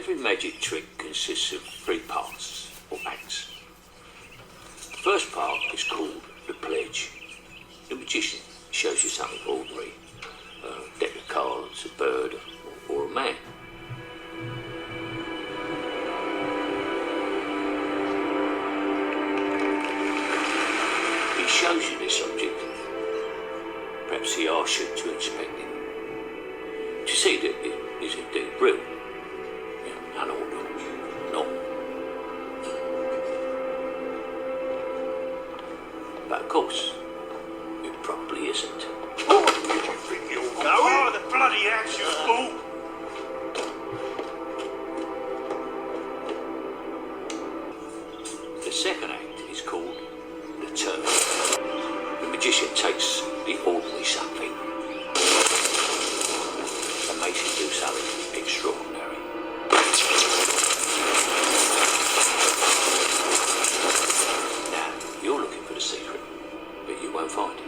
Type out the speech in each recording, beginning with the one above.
Every magic trick consists of 3 parts, or acts. The first part is called the pledge. The magician shows you something ordinary, a deck of cards, a bird, or a man. He shows you this object. Perhaps he asks you to inspect it, to see that it is indeed real, unordinary, not. But of course, it probably isn't. Oh, where do you think you're going? Oh, the bloody axe, you fool! The second act is called the turn. The magician takes the ordinary something and makes it do something extraordinary. Now, you're looking for the secret, but you won't find it.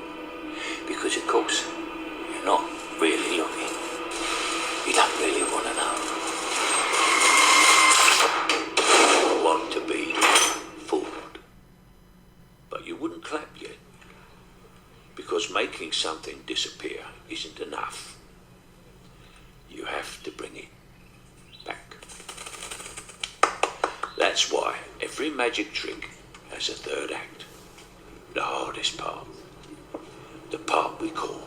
Because, of course, you're not really looking. You don't really want to know. You want to be fooled. But you wouldn't clap yet. Because making something disappear isn't enough. You have to bring it back. That's why every magic trick has a third act. The hardest part. The part we call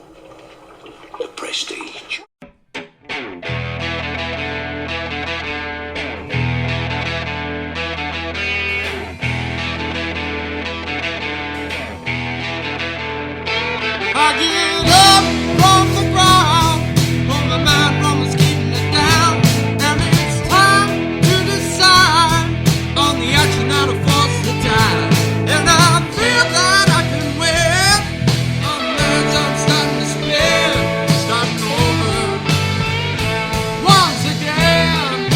the Prestige. I get up from the ground, from the man from is keeping it down, and it's time to decide on the action that will force the tide. And I feel that I can win. On the man's I'm starting to spin, starting over once again.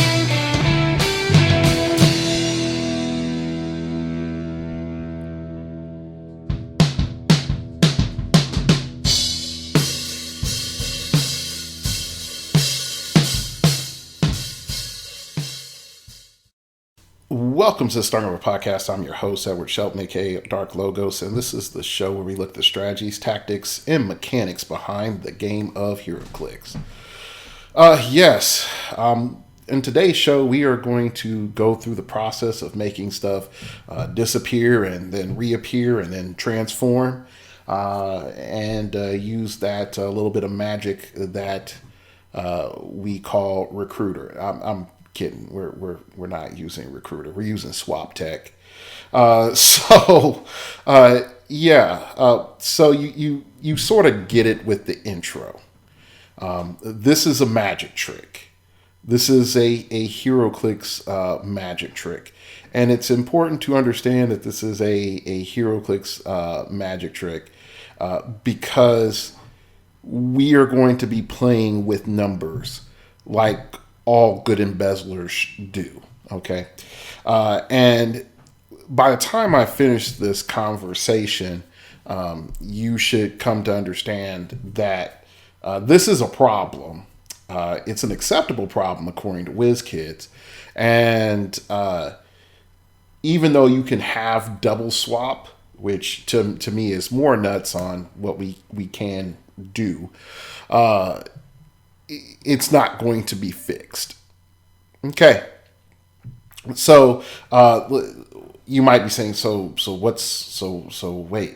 Welcome to the Stronghold Podcast. I'm your host, Edward Shelton, aka Dark Logos, and this is the show where we look at the strategies, tactics, and mechanics behind the game of heroclix. In today's show, we are going to go through the process of making stuff disappear and then reappear and then transform, and use that little bit of magic that we call Recruiter. I'm kidding. We're not using Recruiter. We're using Swap Tech. So you sort of get it with the intro. This is a magic trick. This is a heroclix magic trick, and it's important to understand that this is a heroclix magic trick because we are going to be playing with numbers like all good embezzlers do, okay? And by the time I finish this conversation, you should come to understand that this is a problem. It's an acceptable problem according to WizKids. And even though you can have double swap, which to me is more nuts on what we can do, it's not going to be fixed. Okay. So, you might be saying, wait,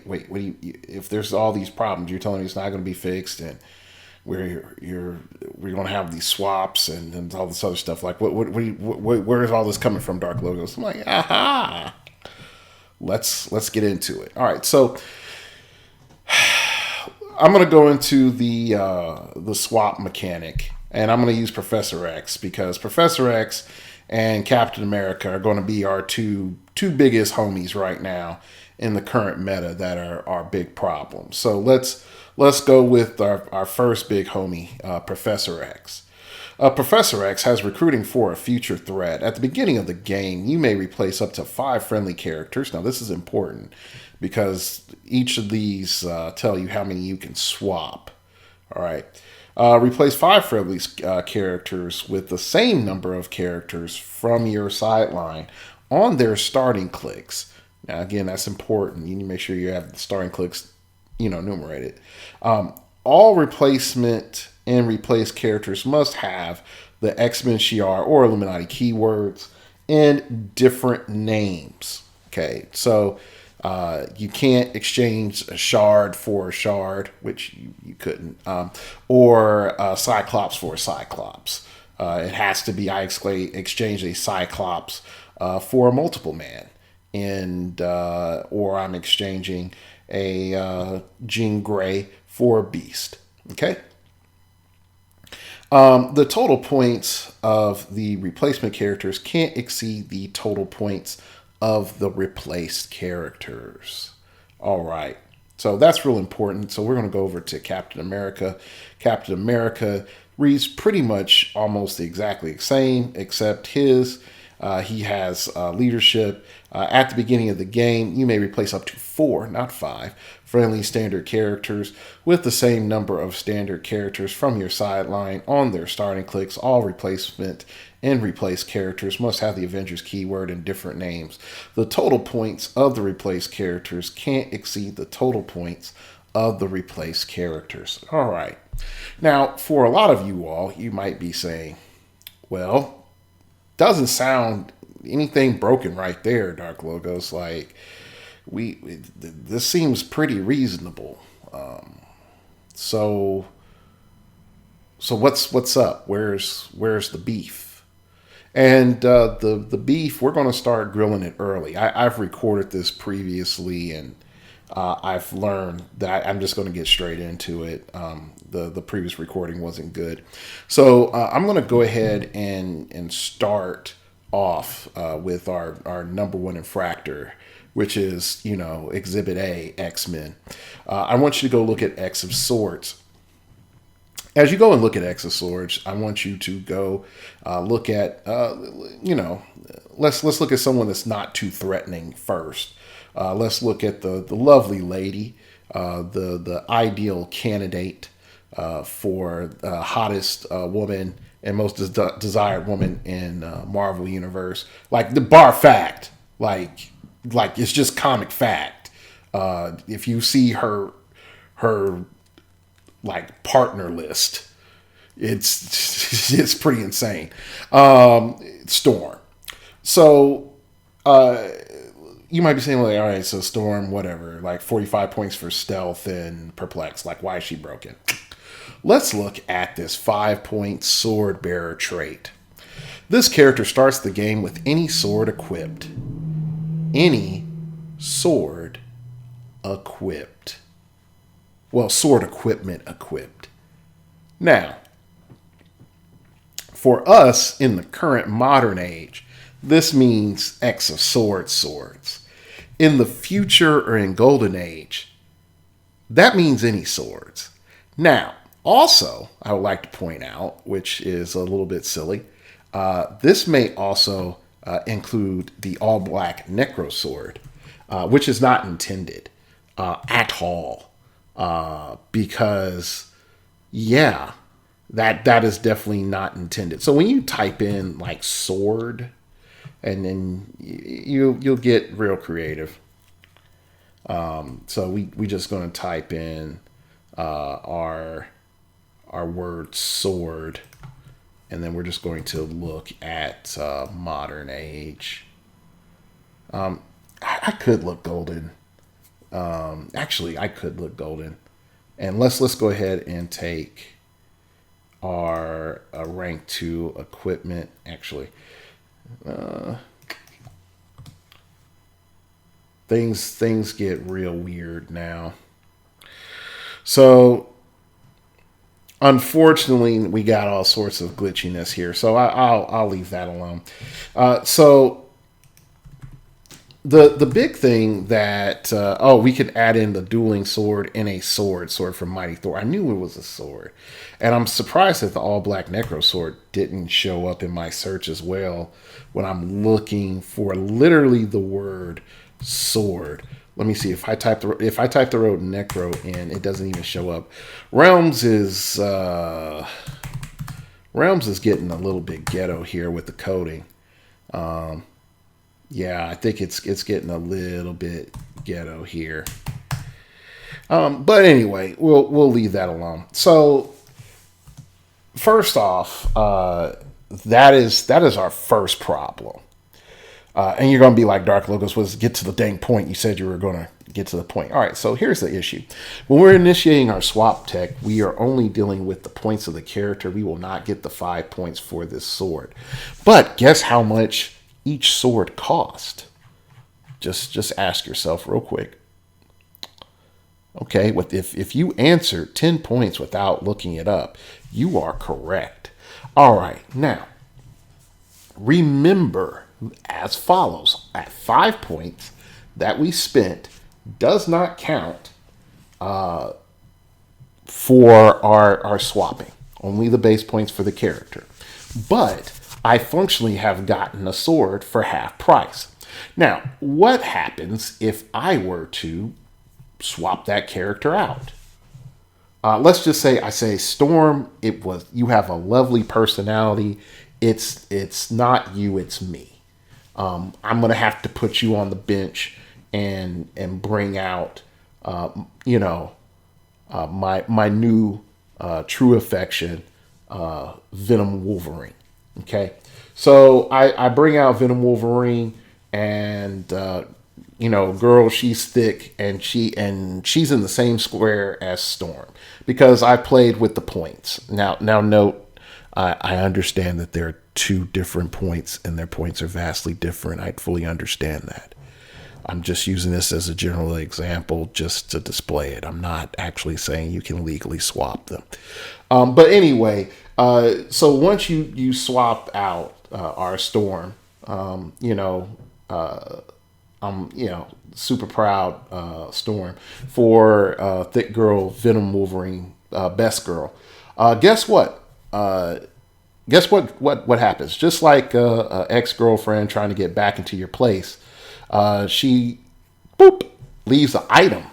what do you, if there's all these problems, you're telling me it's not going to be fixed and we're going to have these swaps and all this other stuff. Like, where is all this coming from, Dark Logos? I'm like, aha, let's get into it. All right. So, I'm going to go into the swap mechanic, and I'm going to use Professor X because Professor X and Captain America are going to be our two biggest homies right now in the current meta that are our big problems. So let's go with our first big homie, Professor X. Professor X has recruiting for a future threat. At the beginning of the game, you may replace up to 5 friendly characters. Now, this is important because each of these tell you how many you can swap. All right. Replace 5 friendly characters with the same number of characters from your sideline on their starting clicks. Now, again, that's important. You need to make sure you have the starting clicks, enumerated. All replacement and replace characters must have the X-Men Shi'ar or Illuminati keywords and different names. Okay, so you can't exchange a shard for a shard, which you couldn't, or a Cyclops for a Cyclops. It has to be, I exchange a Cyclops for a multiple man, and or I'm exchanging a Jean Grey for a Beast. Okay. The total points of the replacement characters can't exceed the total points of the replaced characters. All right. So that's real important. So we're going to go over to Captain America. Captain America reads pretty much almost exactly the same, except he has leadership. At the beginning of the game, you may replace up to 4, not 5, friendly standard characters with the same number of standard characters from your sideline on their starting clicks. All replacement and replace characters must have the Avengers keyword and different names. The total points of the replaced characters can't exceed the total points of the replaced characters. All right. Now, for a lot of you all, you might be saying, well, doesn't sound anything broken right there, Dark Logos. Like, this seems pretty reasonable. So what's up? Where's the beef? And the beef, we're going to start grilling it early. I've recorded this previously, and I've learned that I'm just going to get straight into it. The previous recording wasn't good. So I'm going to go ahead and start off with our number one infractor, which is, Exhibit A, X-Men. I want you to go look at X of Swords. As you go and look at X of Swords, I want you to go look at, let's look at someone that's not too threatening first. Let's look at the lovely lady, the ideal candidate for hottest woman and most desired woman in Marvel Universe. Like the bar fact, like it's just comic fact. If you see her like partner list, it's pretty insane. Storm. So you might be saying, like, all right, so Storm, whatever, like 45 points for stealth and perplex. Like, why is she broken? Let's look at this 5-point sword bearer trait. This character starts the game with any sword equipped. Any sword equipped. Well, sword equipment equipped. Now, for us in the current modern age, this means X of swords. In the future or in Golden Age, that means any swords. Now, also, I would like to point out, which is a little bit silly, this may also include the all-black Necro Sword, which is not intended at all. Because, yeah, that is definitely not intended. So when you type in, like, sword, and then you'll get real creative. So we just going to type in our word sword, and then we're just going to look at modern age. I could look golden. Actually, I could look golden. And let's go ahead and take our rank 2 equipment. Actually, things get real weird now. So, unfortunately, we got all sorts of glitchiness here. So I'll leave that alone. So the big thing that we could add in the dueling sword and a sword from Mighty Thor. I knew it was a sword, and I'm surprised that the all black Necro Sword didn't show up in my search as well when I'm looking for literally the word sword. let me see if I type the road Necro in, it doesn't even show up. Realms is getting a little bit ghetto here with the coding. Yeah, I think it's getting a little bit ghetto here. But anyway, we'll leave that alone. So first off, that is our first problem. And you're going to be like, Dark Logos, was get to the dang point. You said you were going to get to the point. All right, so here's the issue. When we're initiating our swap tech, we are only dealing with the points of the character. We will not get the 5 points for this sword. But guess how much each sword cost? Just ask yourself real quick. Okay, if you answer 10 points without looking it up, you are correct. All right, now, remember as follows. At 5 points that we spent does not count for our swapping. Only the base points for the character. But I functionally have gotten a sword for half price. Now, what happens if I were to swap that character out? Let's just say I say, Storm, you have a lovely personality. It's not you, it's me. I'm gonna have to put you on the bench and bring out my new true affection, Venom Wolverine. Okay, so I bring out Venom Wolverine, and girl, she's thick, and she's in the same square as Storm because I played with the points. Now note, I understand that there are two different points and their points are vastly different. I fully understand that. I'm just using this as a general example just to display it. I'm not actually saying you can legally swap them. But anyway, so once you swap out our Storm, I'm super proud Storm for thick girl Venom Wolverine, best girl. Guess what? What happens? Just like a ex-girlfriend trying to get back into your place, she leaves an item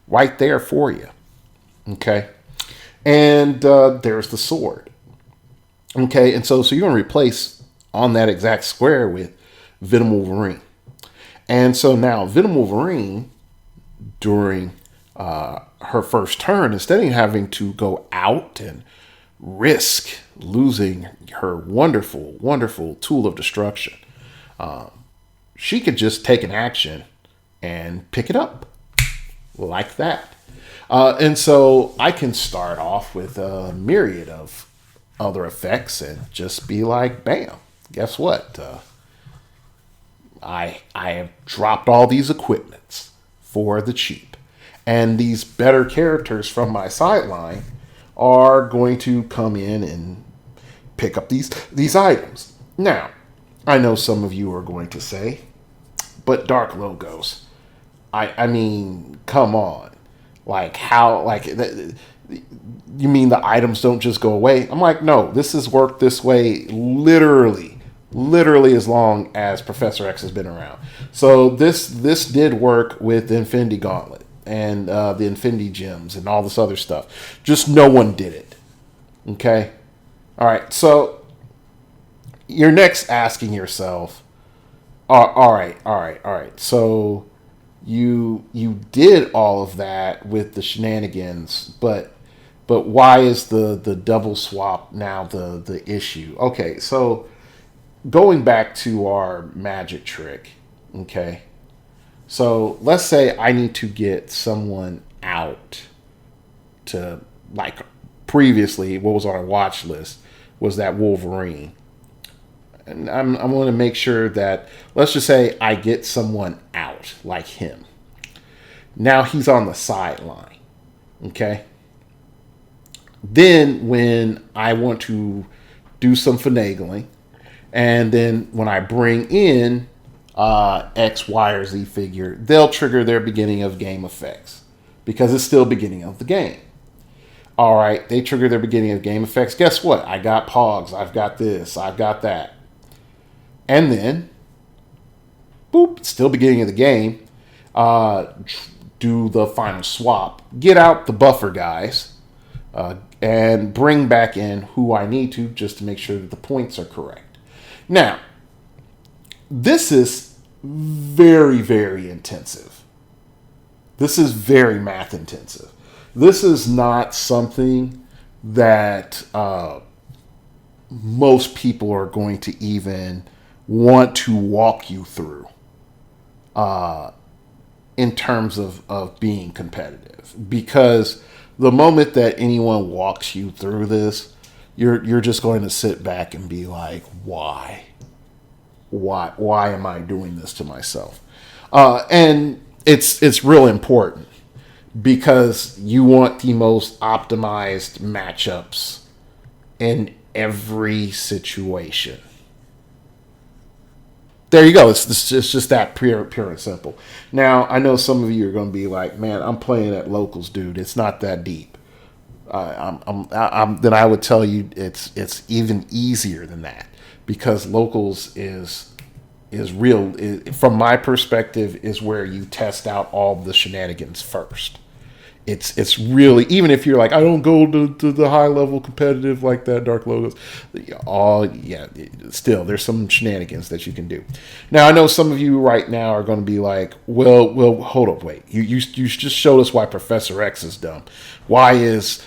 right there for you. Okay, and there's the sword. Okay, and so you're gonna replace on that exact square with Venom Wolverine, and so now Venom Wolverine during her first turn, instead of having to go out and risk losing her wonderful, wonderful tool of destruction, she could just take an action and pick it up like that. And so I can start off with a myriad of other effects and just be like, bam, guess what? I have dropped all these equipments for the cheap. And these better characters from my sideline are going to come in and pick up these items. Now, I know some of you are going to say, but Dark Logos, I mean, come on. Like, how, like, you mean the items don't just go away? I'm like, no, this has worked this way literally as long as Professor X has been around. So this did work with the Infinity Gauntlet and the Infinity Gems and all this other stuff. Just no one did it. Okay? All right, so you're next asking yourself, all right. So you did all of that with the shenanigans, but why is the double swap now the issue? Okay, so going back to our magic trick, okay? So let's say I need to get someone out to, like previously, what was on our watch list was that Wolverine. And I'm going to make sure that, let's just say I get someone out like him. Now he's on the sideline, okay? Then when I want to do some finagling, and then when I bring in X, Y, or Z figure, they'll trigger their beginning of game effects because it's still beginning of the game. All right, they trigger their beginning of game effects. Guess what? I got Pogs. I've got this. I've got that. And then, boop, still beginning of the game. do the final swap, get out the buffer guys, and bring back in who I need to just to make sure that the points are correct. Now, this is very, very intensive. This is very math intensive. This is not something that most people are going to even want to walk you through in terms of being competitive. Because the moment that anyone walks you through this, you're just going to sit back and be like, why? Why am I doing this to myself? And it's real important because you want the most optimized matchups in every situation. There you go. It's just that pure and simple. Now, I know some of you are going to be like, man, I'm playing at locals, dude. It's not that deep. Then I would tell you it's even easier than that, because locals is real. From my perspective, is where you test out all the shenanigans first. It's really, even if you're like, I don't go to the high level competitive like that, Dark Logos. Still, there's some shenanigans that you can do. Now, I know some of you right now are going to be like, well, hold up, wait. You just showed us why Professor X is dumb. Why is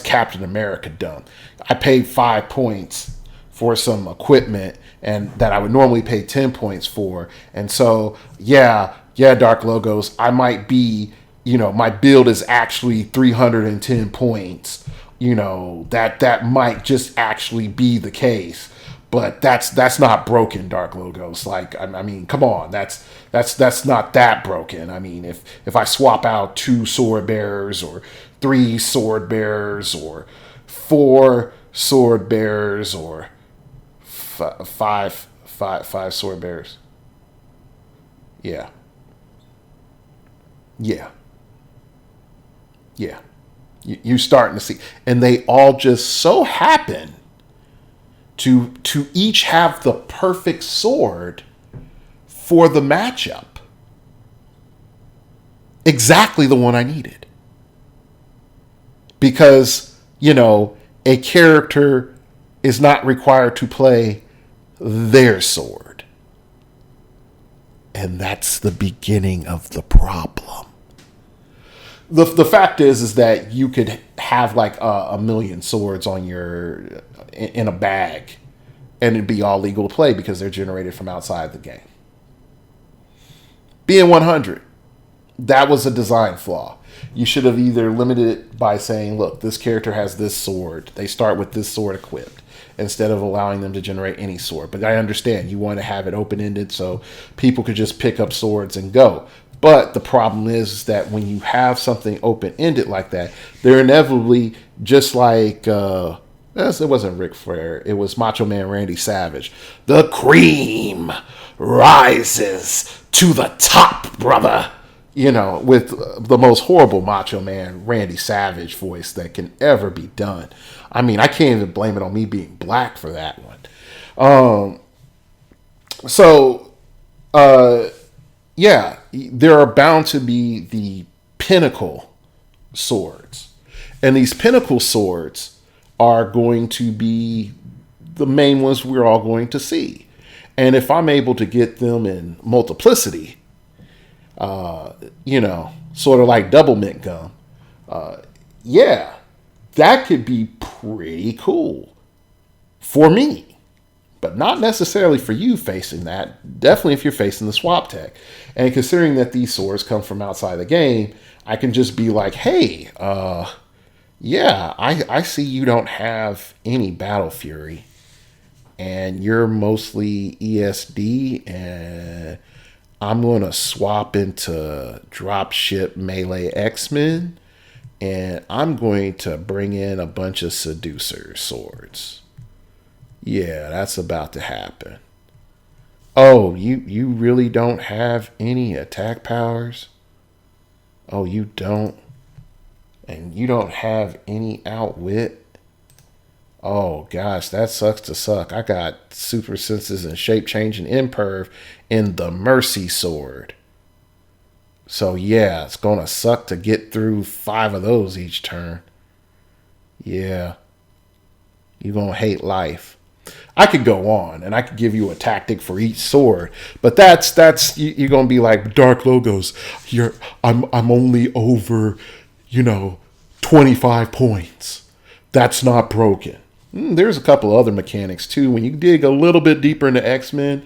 Captain America dumb? I paid 5 points for some equipment and that I would normally pay 10 points for. And so, yeah, Dark Logos, I might be, my build is actually 310 points. That might just actually be the case. But that's not broken, Dark Logos. Like, I mean, come on, that's not that broken. I mean, if I swap out 2 sword bearers or 3 sword bearers or 4 sword bearers or five sword bearers. Yeah. You're starting to see, and they all just so happen to each have the perfect sword for the matchup. Exactly the one I needed. Because, a character is not required to play their sword. And that's the beginning of the problem. The fact is that you could have like a million swords on in a bag, and it'd be all legal to play because they're generated from outside the game. Being 100, that was a design flaw. You should have either limited it by saying, look, this character has this sword. They start with this sword equipped, instead of allowing them to generate any sword. But I understand you want to have it open-ended so people could just pick up swords and go. But the problem is that when you have something open-ended like that, they're inevitably just like, it wasn't Ric Flair, it was Macho Man Randy Savage. The cream rises to the top, brother. With the most horrible Macho Man Randy Savage voice that can ever be done. I mean, I can't even blame it on me being black for that one. Yeah, there are bound to be the pinnacle swords. And these pinnacle swords are going to be the main ones we're all going to see. And if I'm able to get them in multiplicity, sort of like double mint gum, that could be pretty cool for me. But not necessarily for you facing that. Definitely if you're facing the swap tech. And considering that these swords come from outside the game, I can just be like, hey, I see you don't have any Battle Fury. And you're mostly ESD. And I'm going to swap into Dropship Melee X-Men. And I'm going to bring in a bunch of Seducer swords. Yeah, that's about to happen. Oh, you really don't have any attack powers? Oh, you don't? And you don't have any outwit? Oh, gosh, that sucks to suck. I got super senses and shape change and imperv in the Mercy Sword. So yeah, it's gonna suck to get through 5 of those each turn. Yeah. You're gonna hate life. I could go on and I could give you a tactic for each sword, but that's you're gonna be like, Dark Logos, I'm only over, 25 points. That's not broken. There's a couple other mechanics too. When you dig a little bit deeper into X-Men,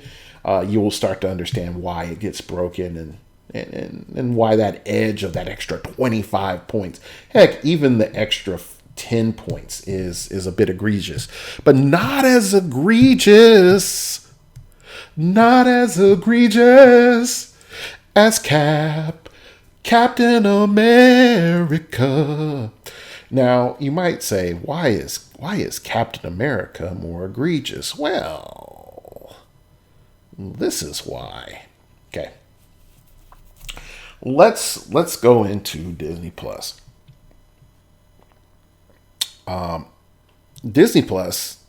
you will start to understand why it gets broken and why that edge of that extra 25 points. Heck, even the extra 10 points is a bit egregious, but not as egregious as Captain America. Now, you might say, why is Captain America more egregious? Well, this is why. Okay. Let's go into Disney Plus. Disney Plus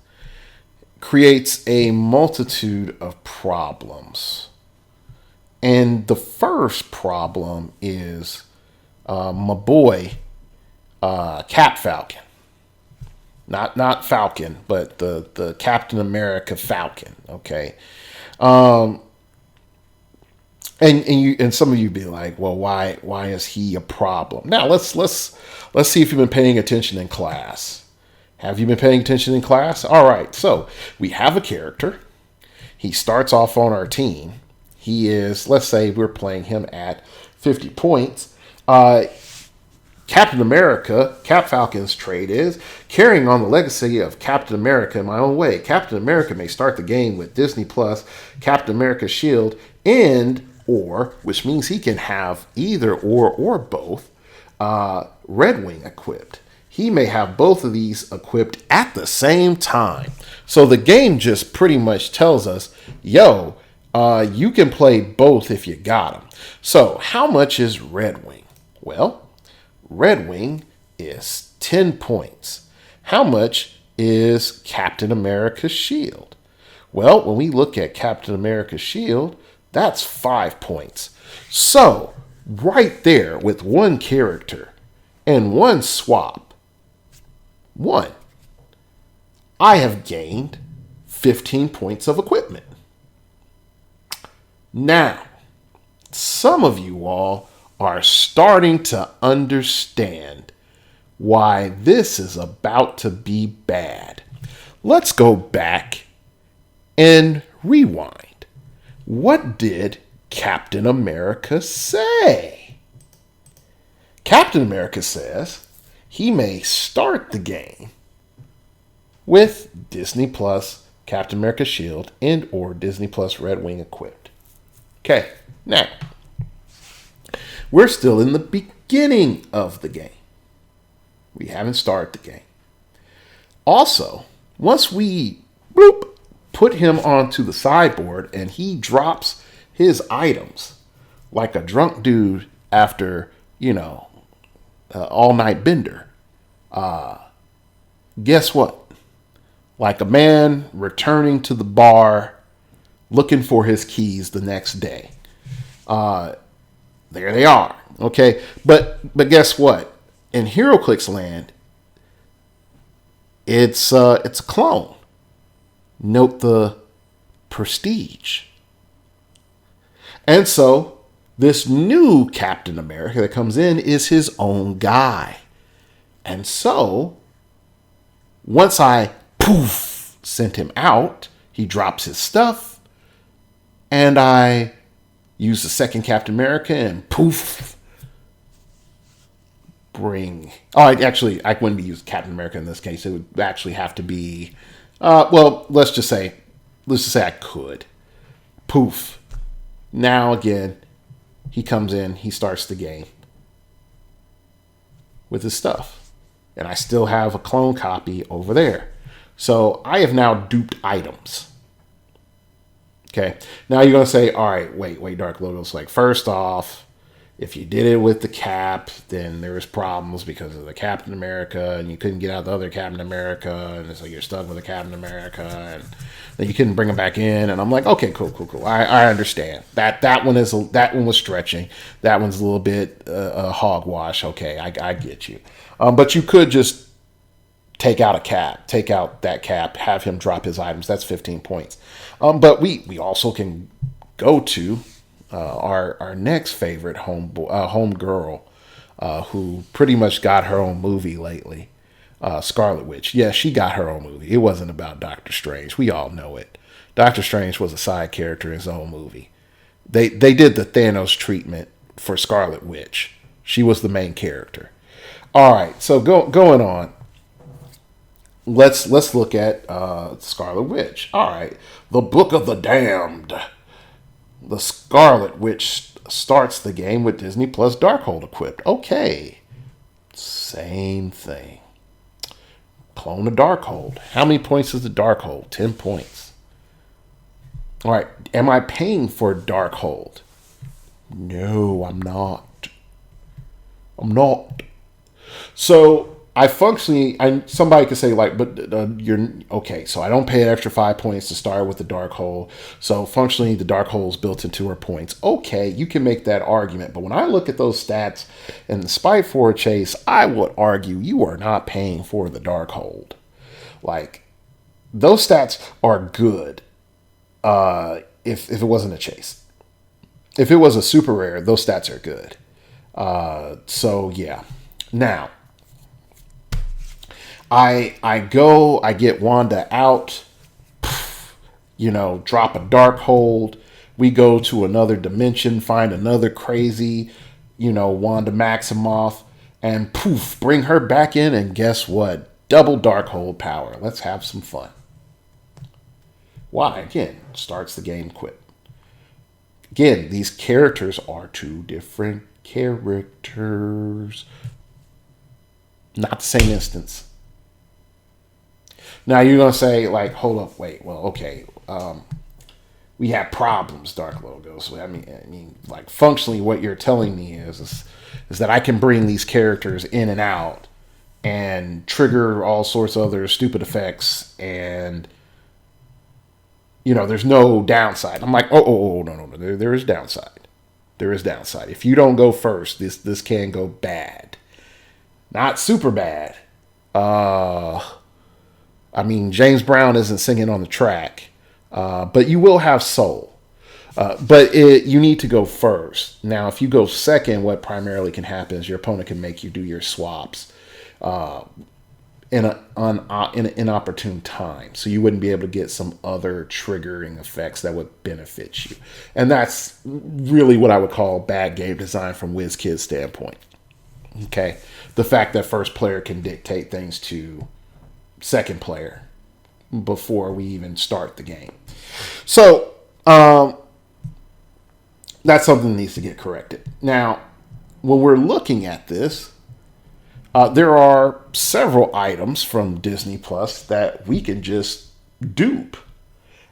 creates a multitude of problems. And the first problem is my boy, Cap Falcon. Not Falcon, but the Captain America Falcon. Okay. And some of you be like, well, why is he a problem? Now let's see if you've been paying attention in class. Have you been paying attention in class? All right. So we have a character. He starts off on our team. He is, let's say we're playing him at 50 points. Captain America, Cap Falcon's trait is carrying on the legacy of Captain America in my own way. Captain America may start the game with Disney Plus, Captain America's shield, or, which means he can have either or both, Red Wing equipped. He may have both of these equipped at the same time. So the game just pretty much tells us, yo, you can play both if you got them. So how much is Red Wing? Well, Red Wing is 10 points. How much is Captain America's shield? Well, when we look at Captain America's shield, that's 5 points. So, right there with one character and one swap, I have gained 15 points of equipment. Now, some of you all are starting to understand why this is about to be bad. Let's go back and rewind. What did Captain America say? Captain America says he may start the game with Disney Plus Captain America Shield and or Disney Plus Red Wing equipped. Okay, now we're still in the beginning of the game. We haven't started the game. Also, once we put him onto the sideboard and he drops his items like a drunk dude after, all-night bender, guess what? Like a man returning to the bar looking for his keys the next day. There they are. Okay. But guess what? In heroclix land, it's a clone. Note the Prestige. And so this new Captain America that comes in is his own guy. And so once I sent him out, he drops his stuff, and I use the second Captain America and bring. I wouldn't be using Captain America in this case. It would actually have to be. Let's just say I could. Poof. Now again, he comes in. He starts the game with his stuff, and I still have a clone copy over there. So I have now duped items. Okay. Now you're going to say, all right, wait, Dark Logos. Like, first off, If you did it with the Cap, then there was problems because of the Captain America, and you couldn't get out the other Captain America, and so you're stuck with the Captain America, and then you couldn't bring him back in. And I'm like, okay, cool. I understand that one was stretching. That one's a little bit hogwash. Okay, I get you. But you could just take out that Cap, have him drop his items. That's 15 points. But we also can go to our next favorite home girl, who pretty much got her own movie lately, Scarlet Witch. Yeah, she got her own movie. It wasn't about Doctor Strange. We all know it. Doctor Strange was a side character in his own movie. They did the Thanos treatment for Scarlet Witch. She was the main character. All right, so going on. Let's look at Scarlet Witch. All right, the Book of the Damned. The Scarlet Witch starts the game with Disney Plus Darkhold equipped. Okay, same thing. Clone a Darkhold. How many points is the Darkhold? 10 points. All right, am I paying for Darkhold? No, I'm not. So somebody could say like, but you're okay. So I don't pay an extra 5 points to start with the Darkhold. So functionally, the Darkhold is built into her points. Okay, you can make that argument. But when I look at those stats in the Spite 4 chase, I would argue you are not paying for the Darkhold. Like, those stats are good. If it wasn't a chase, if it was a super rare, those stats are good. So yeah. Now, I get Wanda out, drop a Darkhold. We go to another dimension, find another crazy, Wanda Maximoff, and poof, bring her back in, and guess what? Double Darkhold power. Let's have some fun. Why? Again, starts the game quick. Again, these characters are two different characters. Not the same instance. Now you're going to say, like, hold up, wait, well, okay, we have problems, Dark Logo. So, I mean, like, functionally what you're telling me is that I can bring these characters in and out and trigger all sorts of other stupid effects, and, there's no downside. I'm like, no, there is downside. There is downside. If you don't go first, this can go bad. Not super bad. James Brown isn't singing on the track, but you will have soul. But you need to go first. Now, if you go second, what primarily can happen is your opponent can make you do your swaps in an inopportune time, so you wouldn't be able to get some other triggering effects that would benefit you. And that's really what I would call bad game design from WizKid's standpoint. Okay, the fact that first player can dictate things to second player before we even start the game. So that's something that needs to get corrected. Now, when we're looking at this, there are several items from Disney Plus that we can just dupe.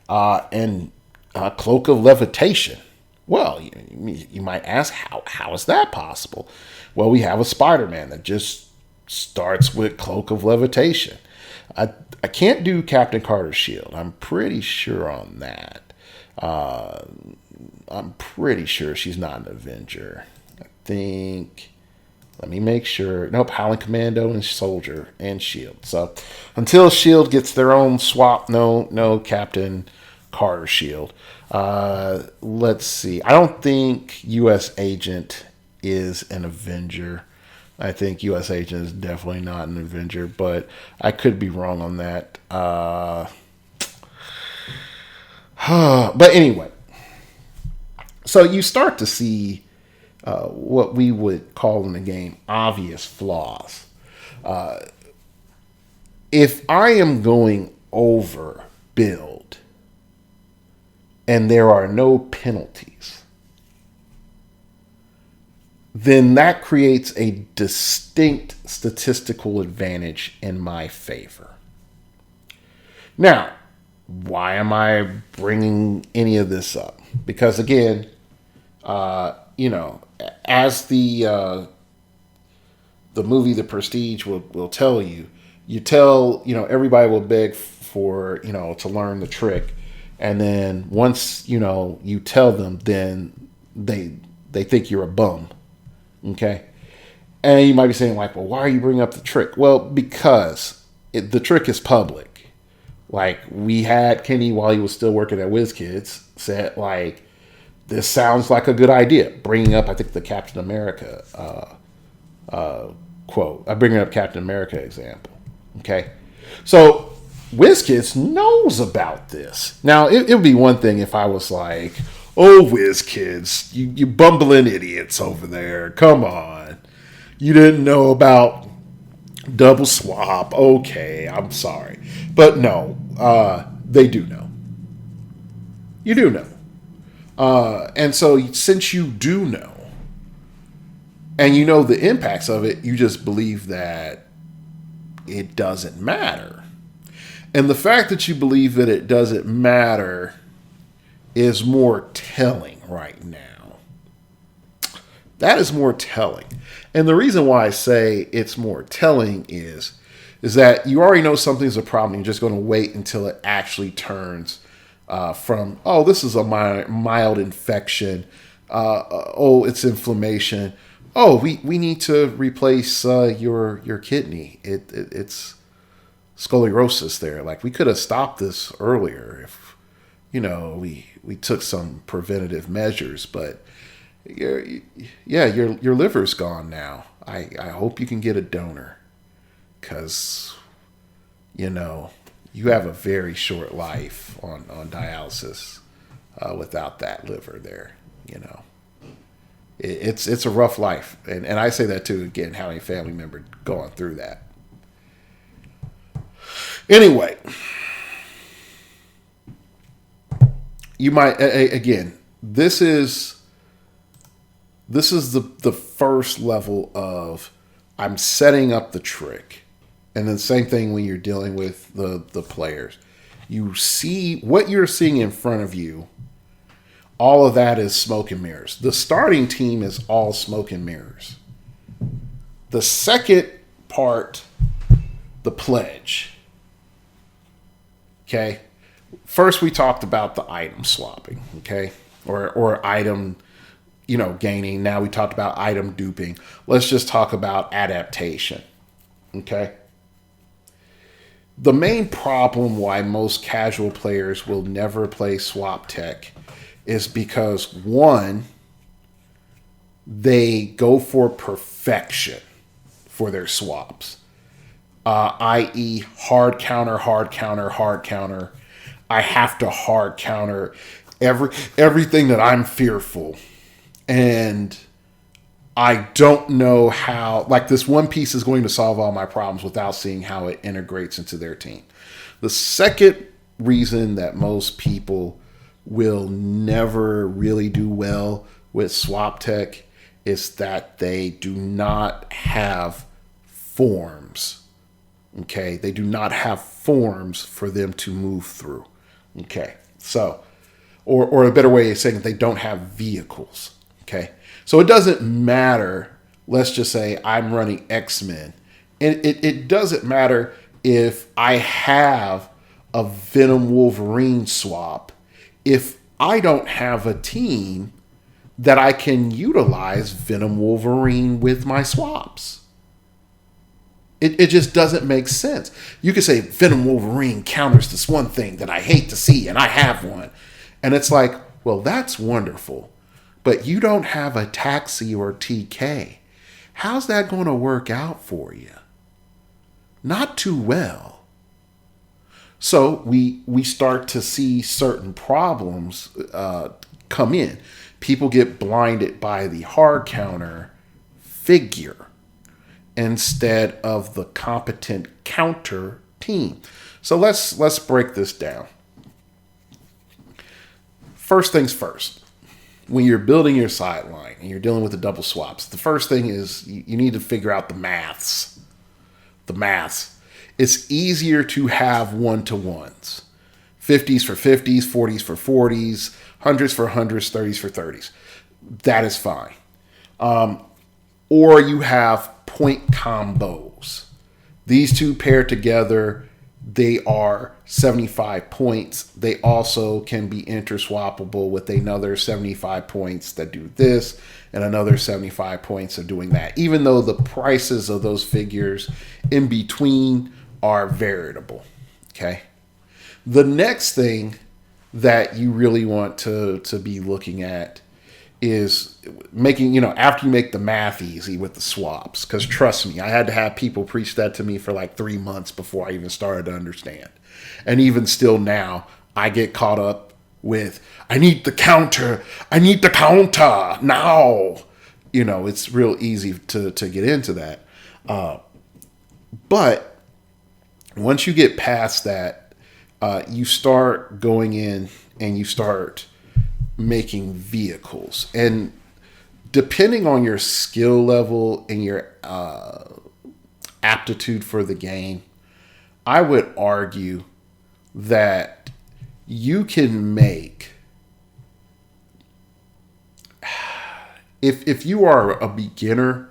And Cloak of Levitation. Well, you might ask, how is that possible? Well, we have a Spider-Man that just starts with Cloak of Levitation. I can't do Captain Carter's shield. I'm pretty sure on that. I'm pretty sure she's not an Avenger. I think... Let me make sure. Nope, Howling Commando and Soldier and Shield. So until Shield gets their own swap, no Captain Carter shield. Let's see. I don't think U.S. Agent is an Avenger. I think U.S. Agent is definitely not an Avenger, but I could be wrong on that. But anyway, so you start to see what we would call in the game obvious flaws. If I am going over build and there are no penalties, then that creates a distinct statistical advantage in my favor. Now, why am I bringing any of this up? Because again, as the movie The Prestige will tell you, everybody will beg for, to learn the trick. And then once, you tell them, then they think you're a bum. Okay. And you might be saying like, well, why are you bringing up the trick? Well, because the trick is public. Like, we had Kenny, while he was still working at WizKids, said like, this sounds like a good idea. Bringing up, I think, the Captain America quote. I'm bringing up Captain America example. Okay. So WizKids knows about this. Now, it would be one thing if I was like, oh, WizKids, you bumbling idiots over there. Come on. You didn't know about double swap. Okay, I'm sorry. But no, they do know. You do know. And so since you do know, and you know the impacts of it, you just believe that it doesn't matter. And the fact that you believe that it doesn't matter is more telling right now. That is more telling. And the reason why I say it's more telling is that you already know something's a problem. You're just going to wait until it actually turns from, oh, this is a mild infection. Oh, it's inflammation. Oh, we need to replace your kidney. It's scoliosis there. Like, we could have stopped this earlier if, we took some preventative measures, but your liver's gone now. I hope you can get a donor, because, you have a very short life on dialysis without that liver there, It's a rough life. And I say that too, again, having a family member going through that. Anyway, you might, again, this is the first level of, I'm setting up the trick. And then same thing when you're dealing with the players. You see what you're seeing in front of you. All of that is smoke and mirrors. The starting team is all smoke and mirrors. The second part, the pledge. Okay. First, we talked about the item swapping. Okay. Or item, gaining. Now we talked about item duping. Let's just talk about adaptation. Okay. The main problem why most casual players will never play swap tech is because, one, they go for perfection for their swaps, i.e. hard counter. I have to hard counter everything that I'm fearful. And I don't know how, like, this one piece is going to solve all my problems without seeing how it integrates into their team. The second reason that most people will never really do well with swap tech is that they do not have forms. Okay. They do not have forms for them to move through. Okay. So, or a better way of saying it, they don't have vehicles. Okay. So it doesn't matter. Let's just say I'm running X-Men, and it doesn't matter if I have a Venom Wolverine swap if I don't have a team that I can utilize Venom Wolverine with my swaps. It just doesn't make sense. You could say Venom Wolverine counters this one thing that I hate to see, and I have one. And it's like, well, that's wonderful. But you don't have a Taxi or TK. How's that going to work out for you? Not too well. So we start to see certain problems come in. People get blinded by the hard counter figure instead of the competent counter team. So let's break this down. First things first. When you're building your sideline and you're dealing with the double swaps, the first thing is you need to figure out the maths. The maths. It's easier to have 1-to-1s. 50s for 50s, 40s for 40s, 100s for 100s, 30s for 30s. that is fine. Or you have point combos. These two paired together, they are 75 points. They also can be interswappable with another 75 points that do this and another 75 points of doing that, even though the prices of those figures in between are variable. Okay. The next thing that you really want to be looking at is making, after you make the math easy with the swaps, because trust me, I had to have people preach that to me for like 3 months before I even started to understand. And even still now, I get caught up with, I need the counter now. It's real easy to get into that. But once you get past that, you start going in and you start making vehicles. And depending on your skill level and your aptitude for the game, I would argue that you can make, if you are a beginner,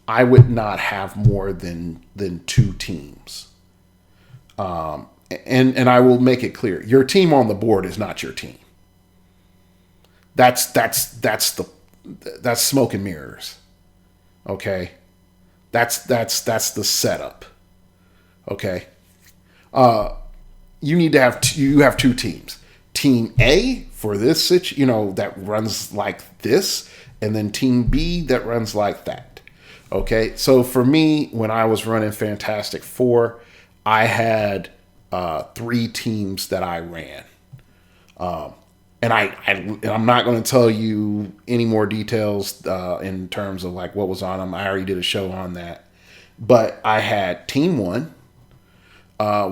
I would not have more than 2 teams. And I will make it clear, your team on the board is not your team. That's smoke and mirrors. Okay. That's the setup. Okay. You need to have, you have 2 teams. Team A for this that runs like this, and then Team B that runs like that. Okay. So for me, when I was running Fantastic Four, I had 3 teams that I ran. And I'm not going to tell you any more details in terms of like what was on them. I already did a show on that. But I had Team 1,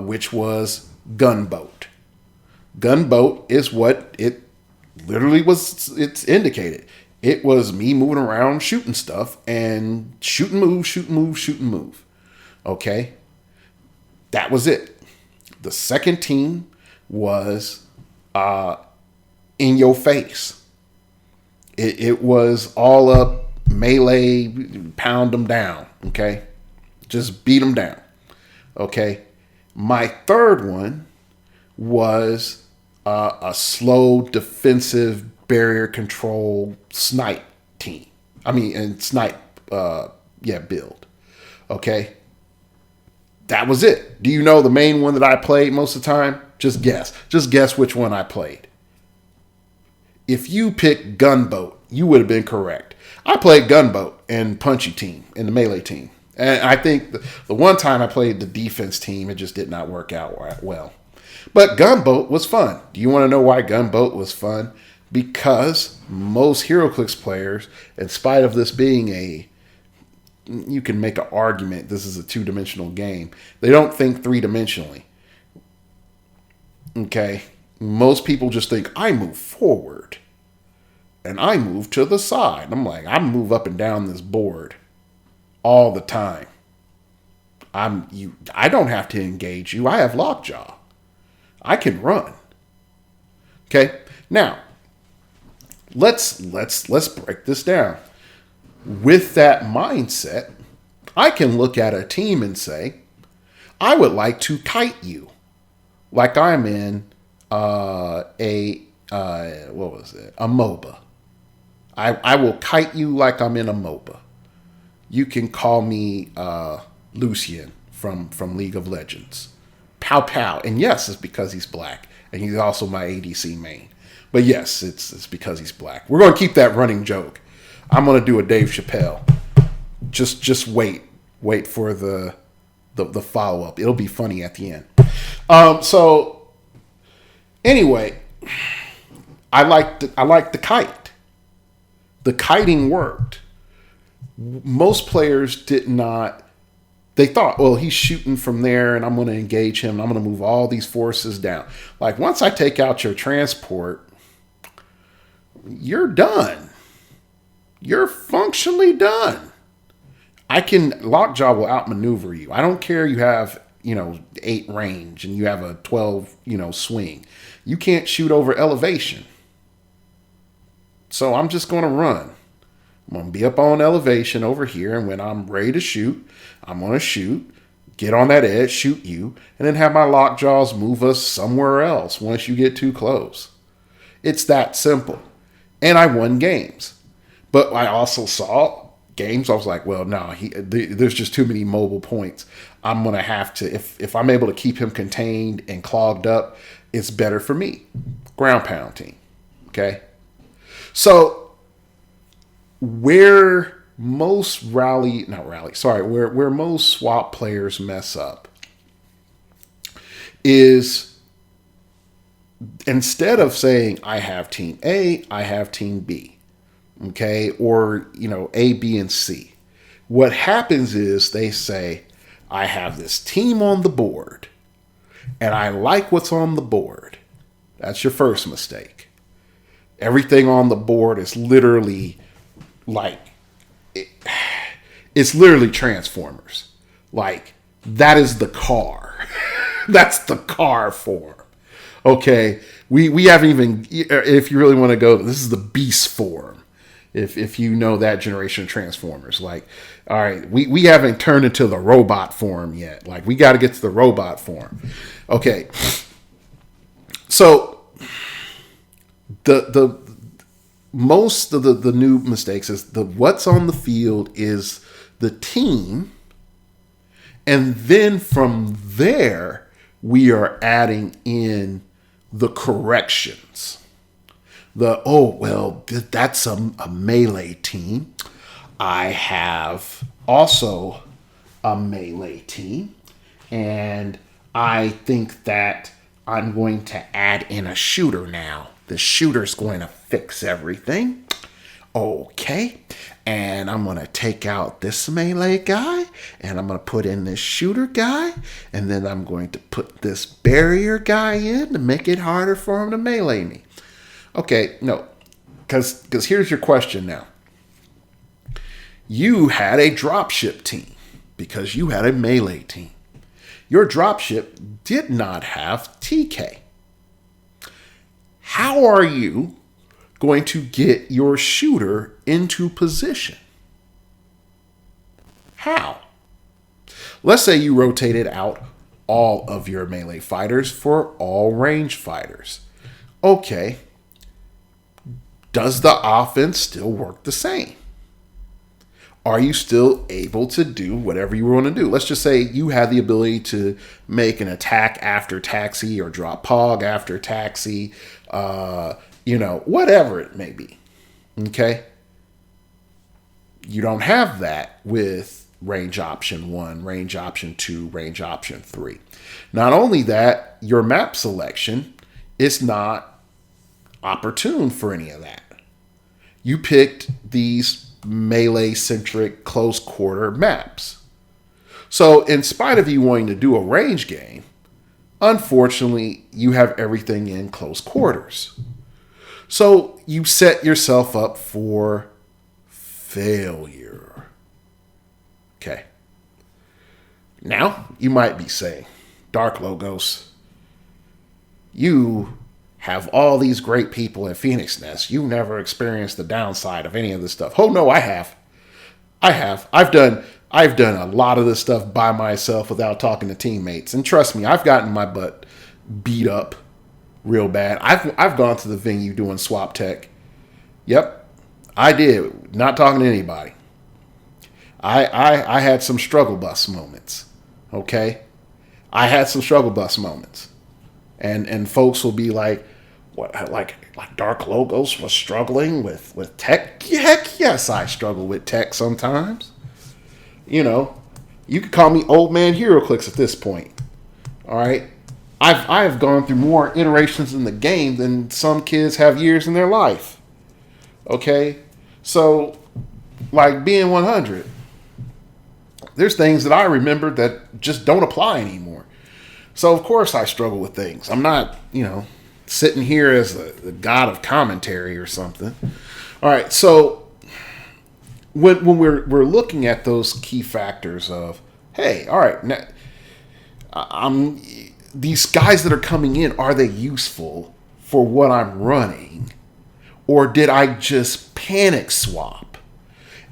which was Gunboat. Gunboat is what it literally was. It's indicated. It was me moving around, shooting stuff, and shoot and move. Okay. That was it. The second team was in your face. It was all up melee, pound them down. Okay. Just beat them down. Okay. My third one was a slow defensive barrier control snipe team. Build. Okay. That was it. Do you know the main one that I played most of the time? Just guess. Just guess which one I played. If you picked Gunboat, you would have been correct. I played Gunboat and Punchy team in the melee team. And I think the one time I played the defense team, it just did not work out well. But Gunboat was fun. Do you want to know why Gunboat was fun? Because most heroclix players, in spite of this being you can make an argument this is a 2-dimensional game, they don't think 3-dimensionally. Okay? Most people just think, I move forward and I move to the side. I'm like, I move up and down this board all the time. I don't have to engage you. I have lockjaw. I can run. Okay? Now, let's break this down. With that mindset, I can look at a team and say, I would like to kite you like I'm in a MOBA. I will kite you like I'm in a MOBA. You can call me Lucian from League of Legends. Pow pow. And yes, it's because he's black. And he's also my ADC main. But yes, it's because he's black. We're going to keep that running joke. I'm going to do a Dave Chappelle. Just wait. Wait for the follow-up. It'll be funny at the end. So anyway, I liked the kite. The kiting worked. Most players did not. They thought, well, he's shooting from there and I'm going to engage him. I'm going to move all these forces down. Like once I take out your transport, you're done. You're functionally done. Lockjaw will outmaneuver you. I don't care you have, 8 range and you have a 12, swing. You can't shoot over elevation. So I'm just going to run. I'm going to be up on elevation over here, and when I'm ready to shoot, I'm going to shoot, get on that edge, shoot you, and then have my lockjaws move us somewhere else once you get too close. It's that simple. And I won games. But I also saw games, I was like, well, no, there's just too many mobile points. I'm going to have to, if I'm able to keep him contained and clogged up, it's better for me. Ground pound team. Okay? So, where most where most swap players mess up is instead of saying I have team A, I have team B, okay, or A, B, and C. What happens is they say I have this team on the board, and I like what's on the board. That's your first mistake. Everything on the board is literally it's literally Transformers. Like, that is the car. That's the car form. Okay, we haven't even, if you really want to go, this is the beast form. If you know that generation of Transformers, like, all right, we haven't turned into the robot form yet. Like, we got to get to the robot form. Okay, so the most of the new mistakes is what's on the field is the team, and then from there we are adding in the corrections. That's a melee team. I have also a melee team, and I think that I'm going to add in a shooter now. The shooter's going to fix everything. Okay. And I'm going to take out this melee guy, and I'm going to put in this shooter guy, and then I'm going to put this barrier guy in to make it harder for him to melee me. Okay, no. Because here's your question now. You had a dropship team because you had a melee team. Your dropship did not have TK. How are you going to get your shooter into position? How? Let's say you rotated out all of your melee fighters for all range fighters. Okay. Does the offense still work the same? Are you still able to do whatever you want to do? Let's just say you had the ability to make an attack after taxi or drop pog after taxi, whatever it may be. Okay? You don't have that with range option 1, range option 2, range option 3. Not only that, your map selection is not opportune for any of that. You picked these melee-centric close quarter maps. So in spite of you wanting to do a range game, unfortunately, you have everything in close quarters. So you set yourself up for failure. Okay. Now, you might be saying, Dark Logos, you have all these great people in Phoenix Nest. You never experienced the downside of any of this stuff. Oh no, I have. I've done a lot of this stuff by myself without talking to teammates. And trust me, I've gotten my butt beat up real bad. I've gone to the venue doing swap tech. Yep, I did. Not talking to anybody. I had some struggle bus moments. Okay? I had some struggle bus moments. And folks will be like, what, like Dark Logos was struggling with tech? Heck yes, I struggle with tech sometimes. You could call me old man heroclix at this point. All right? I have gone through more iterations in the game than some kids have years in their life. Okay? So, like being 100, there's things that I remember that just don't apply anymore. So, of course, I struggle with things. I'm not, sitting here as the god of commentary or something. All right, so when we're looking at those key factors of, hey, all right, now, these guys that are coming in, are they useful for what I'm running? or did I just panic swap?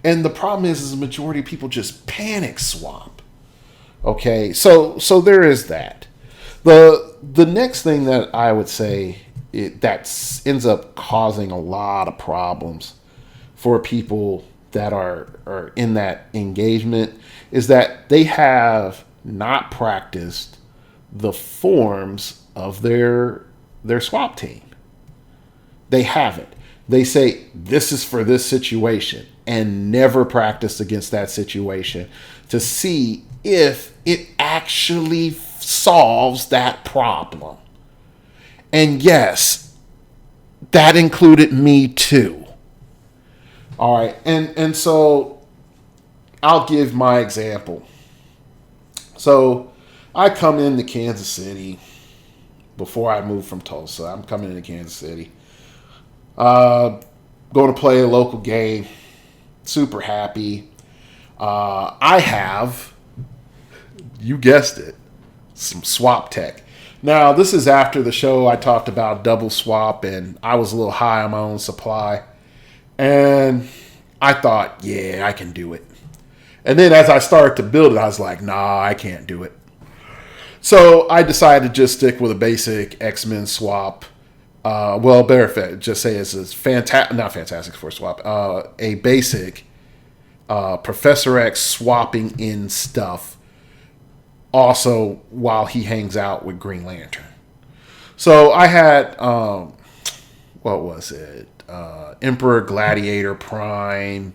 And the problem is the majority of people just panic swap. Okay, so there is that. The next thing that I would say that ends up causing a lot of problems for people that are in that engagement is that they have not practiced the forms of their swap team. They haven't. They say this is for this situation and never practice against that situation to see if it actually solves that problem. And yes, that included me too. All right, and so I'll give my example. So I come into Kansas City before I moved from Tulsa. I'm coming into Kansas City. Going to play a local game. Super happy. I have, you guessed it, some swap tech. Now, this is after the show I talked about double swap, and I was a little high on my own supply. And I thought, yeah, I can do it. And then as I started to build it, I was like, nah, I can't do it. So I decided to just stick with a basic X-Men swap. Better just say it's not Fantastic Four swap. A basic Professor X swapping in stuff. Also, while he hangs out with Green Lantern. So I had, what was it? Emperor Gladiator Prime,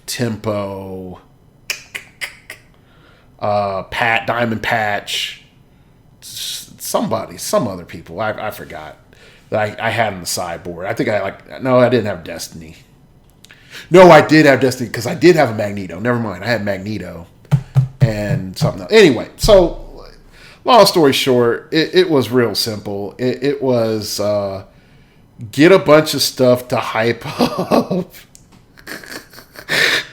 Tempo, Diamond Patch, some other people. I forgot that I had in the sideboard. I think I didn't have Destiny. No, I did have Destiny because I did have a Magneto. Never mind, I had Magneto and something else. Anyway, so long story short, it was real simple. It was get a bunch of stuff to hype up.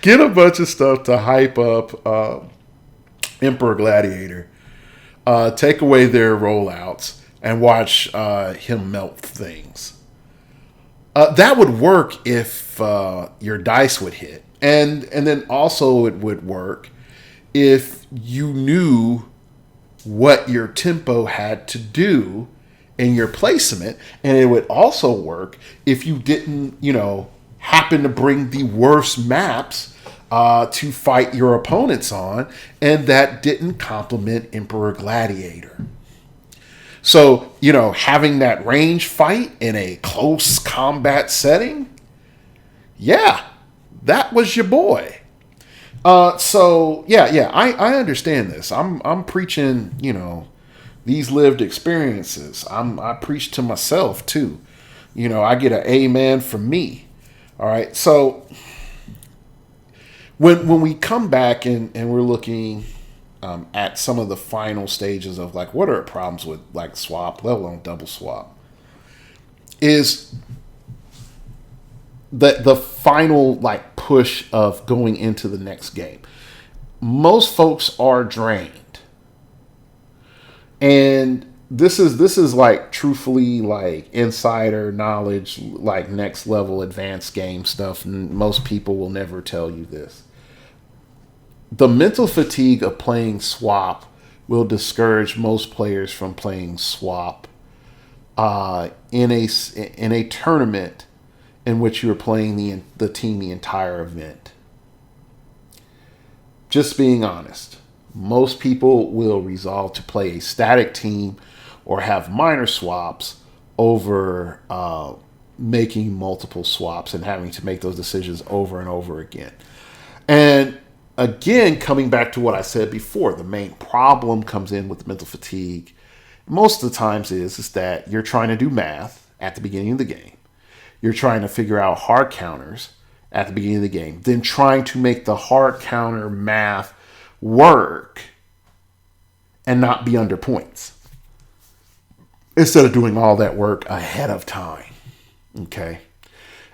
Get a bunch of stuff to hype up Emperor Gladiator. Take away their rollouts and watch him melt things. That would work if your dice would hit. And then also it would work if you knew what your tempo had to do in your placement. And it would also work if you didn't, happen to bring the worst maps to fight your opponents on, and that didn't complement Emperor Gladiator. So, having that range fight in a close combat setting, yeah, that was your boy. I understand this. I'm preaching, these lived experiences. I preach to myself too. I get an amen from me. All right, so when we come back and we're looking at some of the final stages of what are problems with swap, let alone double swap, is the final push of going into the next game. Most folks are drained, and this is truthfully insider knowledge, next level advanced game stuff, and most people will never tell you this. The mental fatigue of playing swap will discourage most players from playing swap in a tournament in which you're playing the team the entire event. Just being honest, most people will resolve to play a static team or have minor swaps over making multiple swaps and having to make those decisions over and over again. And again, coming back to what I said before, the main problem comes in with mental fatigue. Most of the times is that you're trying to do math at the beginning of the game. You're trying to figure out hard counters at the beginning of the game, then trying to make the hard counter math work and not be under points, instead of doing all that work ahead of time. Okay?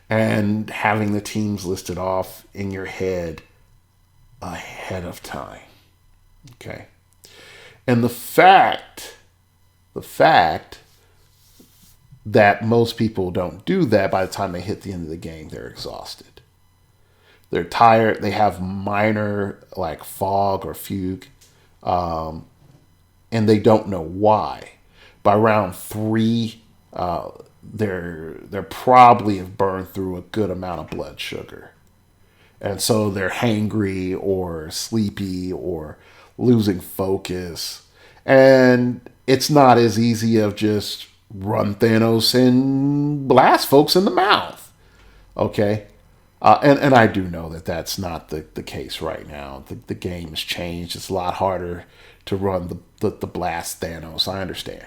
And having the teams listed off in your head ahead of time. Okay? And the fact that most people don't do that. By the time they hit the end of the game, they're exhausted. They're tired. They have minor like fog or fugue, and they don't know why. By round 3, they're probably have burned through a good amount of blood sugar, and so they're hangry or sleepy or losing focus, and it's not as easy of just run Thanos and blast folks in the mouth. Okay. And I do know that that's not the case right now. The game has changed. It's a lot harder to run the blast Thanos. I understand.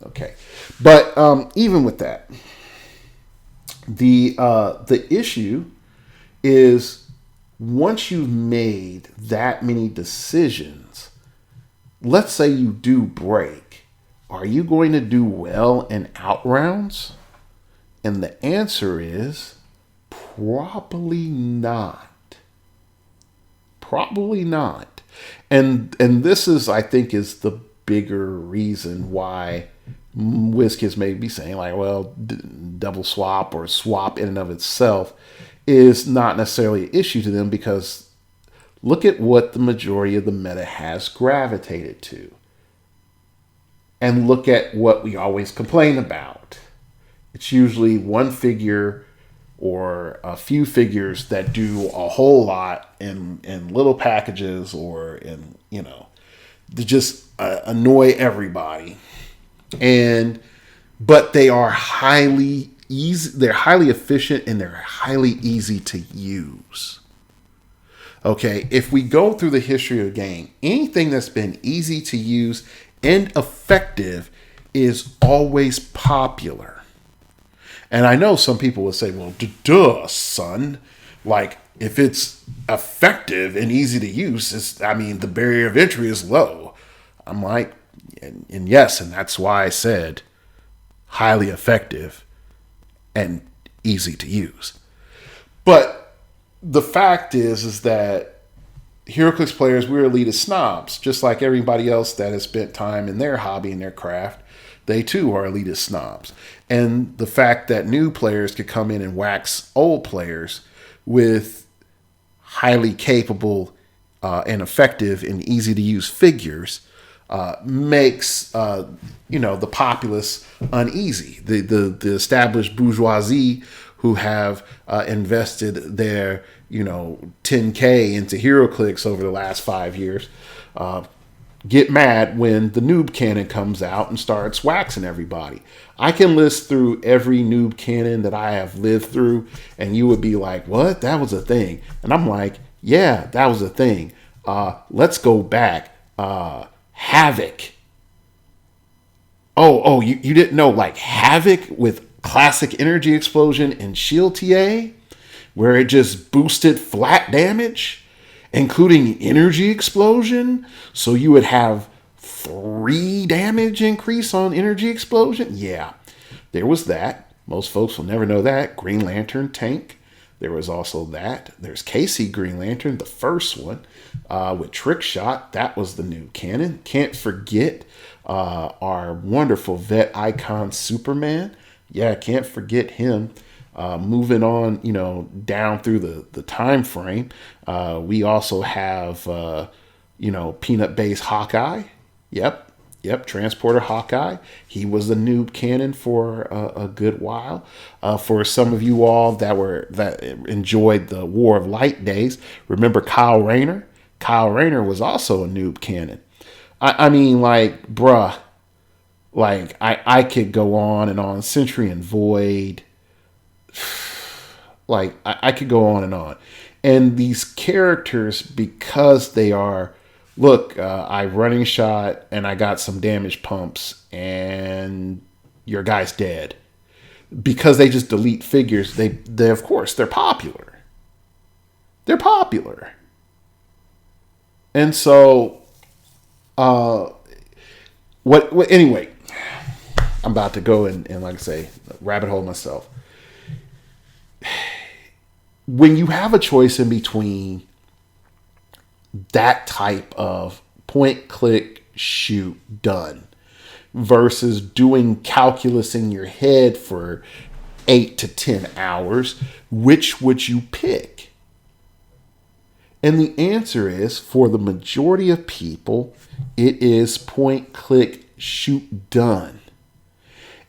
Okay. But even with that, the issue is once you've made that many decisions, let's say you do break, are you going to do well in out rounds? And the answer is probably not. Probably not. And this is, I think, is the bigger reason why WizKids may be saying like, well, double swap or swap in and of itself is not necessarily an issue to them, because look at what the majority of the meta has gravitated to. And look at what we always complain about. It's usually one figure or a few figures that do a whole lot in little packages, or in, to just annoy everybody. But they are highly easy. They're highly efficient and they're highly easy to use. Okay, if we go through the history of the game, anything that's been easy to use and effective is always popular. And I know some people will say, well, duh, son. Like, if it's effective and easy to use, the barrier of entry is low. I'm like, and yes, and that's why I said highly effective and easy to use. But the fact is that heroclix players, we're elitist snobs, just like everybody else that has spent time in their hobby and their craft. They too are elitist snobs. And the fact that new players could come in and wax old players with highly capable and effective and easy to use figures makes the populace uneasy. The established bourgeoisie who have invested their $10K into heroclix over the last 5 years get mad when the noob cannon comes out and starts waxing everybody. I can list through every noob cannon that I have lived through, and you would be like, what? That was a thing. And I'm like, yeah, that was a thing. Let's go back. Havoc. Oh, you didn't know, like Havoc with classic energy explosion and shield TA, where it just boosted flat damage, including energy explosion. So you would have 3 damage increase on energy explosion. Yeah, there was that. Most folks will never know that. Green Lantern tank. There was also that. There's KC Green Lantern, the first one, with Trick Shot. That was the new canon. Can't forget our wonderful vet icon Superman. Yeah, can't forget him. Moving on, down through the time frame, we also have, peanut-based Hawkeye. Yep, Transporter Hawkeye. He was the noob canon for a good while. For some of you all that enjoyed the War of Light days, remember Kyle Rayner? Kyle Rayner was also a noob canon. I mean, like, bruh, like I could go on and on. Sentry and Void. Like, I could go on and on. And these characters, because they are, look, I running shot and I got some damage pumps and your guy's dead. Because they just delete figures, they of course, they're popular. They're popular. And so, anyway, I'm about to go and like I say, rabbit hole myself. When you have a choice in between that type of point, click, shoot, done, versus doing calculus in your head for 8 to 10 hours, which would you pick? And the answer is, for the majority of people, it is point, click, shoot, done.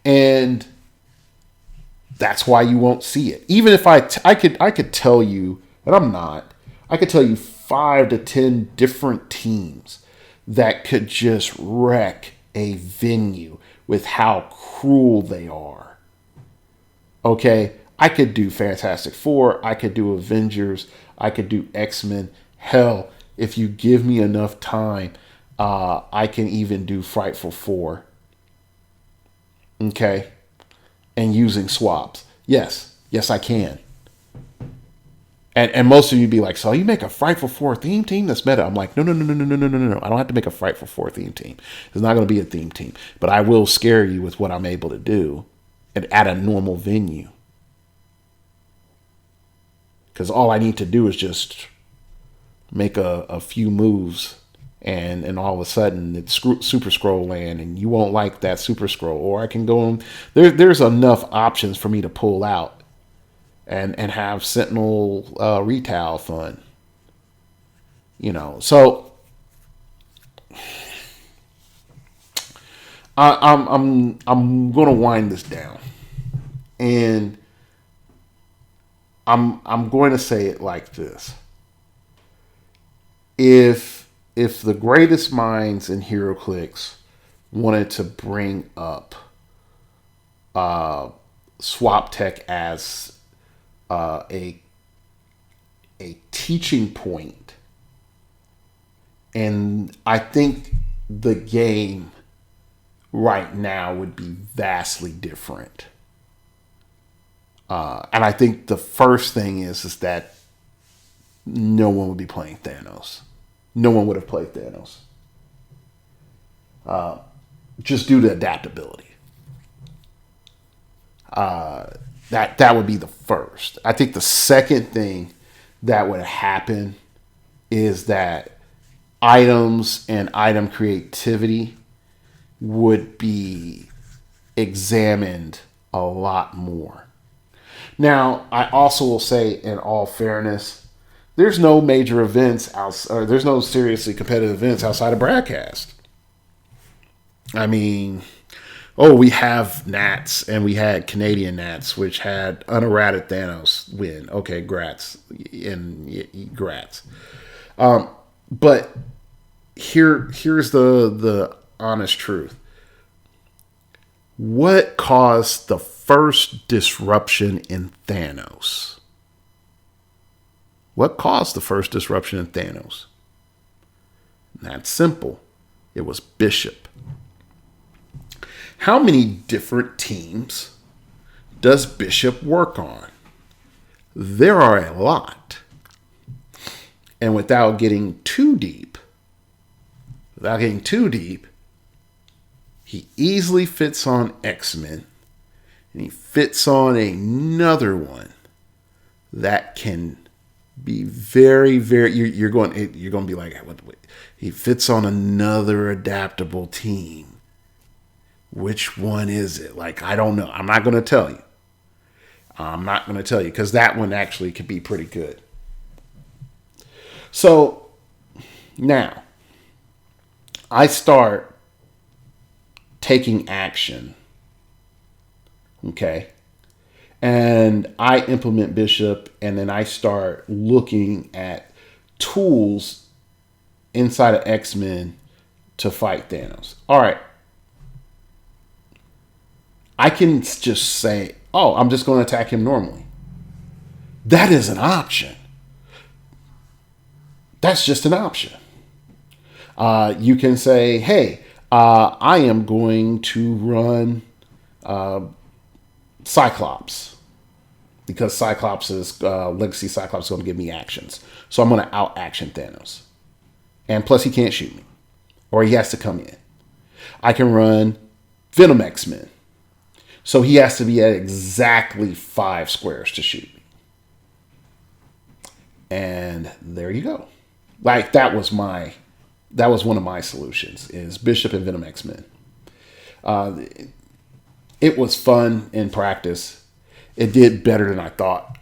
And that's why you won't see it. Even if I could tell you, and I'm not, I could tell you 5 to 10 different teams that could just wreck a venue with how cruel they are. Okay, I could do Fantastic Four, I could do Avengers, I could do X-Men. Hell, if you give me enough time, I can even do Frightful Four. Okay, and using swaps. Yes, I can. And most of you be like, so you make a Frightful Four theme team that's meta? I'm like, no. I don't have to make a Frightful Four theme team. It's not going to be a theme team. But I will scare you with what I'm able to do at a normal venue. Because all I need to do is just make a few moves, and all of a sudden it's Super Scroll land, and you won't like that Super Scroll. Or I can go on. There's enough options for me to pull out and have Sentinel retail fun. So I'm going to wind this down, and I'm going to say it like this. If the greatest minds in HeroClix wanted to bring up swap tech as a teaching point, and I think the game right now would be vastly different. And I think the first thing is that no one would be playing Thanos. No one would have played Thanos. Just due to adaptability. That would be the first. I think the second thing that would happen is that items and item creativity would be examined a lot more. Now, I also will say, in all fairness, there's no major events or there's no seriously competitive events outside of Broadcast. I mean, we have Nats, and we had Canadian Nats, which had unerrated Thanos win. Okay, grats. But here's the honest truth. What caused the first disruption in Thanos? What caused the first disruption in Thanos? That's simple. It was Bishop. How many different teams does Bishop work on? There are a lot. And without getting too deep, he easily fits on X-Men, and he fits on another one that can be very, very. You're going to be like, what? He fits on another adaptable team. Which one is it? Like, I don't know. I'm not going to tell you. Because that one actually could be pretty good. So now I start taking action. Okay. And I implement Bishop, and then I start looking at tools inside of X-Men to fight Thanos. All right. I can just say, I'm just going to attack him normally. That is an option. That's just an option. You can say, hey, I am going to run Cyclops, because Cyclops is Legacy Cyclops is going to give me actions. So I'm going to out-action Thanos. And plus he can't shoot me, or he has to come in. I can run Venom X-Men. So he has to be at exactly 5 squares to shoot me. And there you go. Like, that was one of my solutions, is Bishop and Venom X-Men. It was fun in practice. It did better than I thought.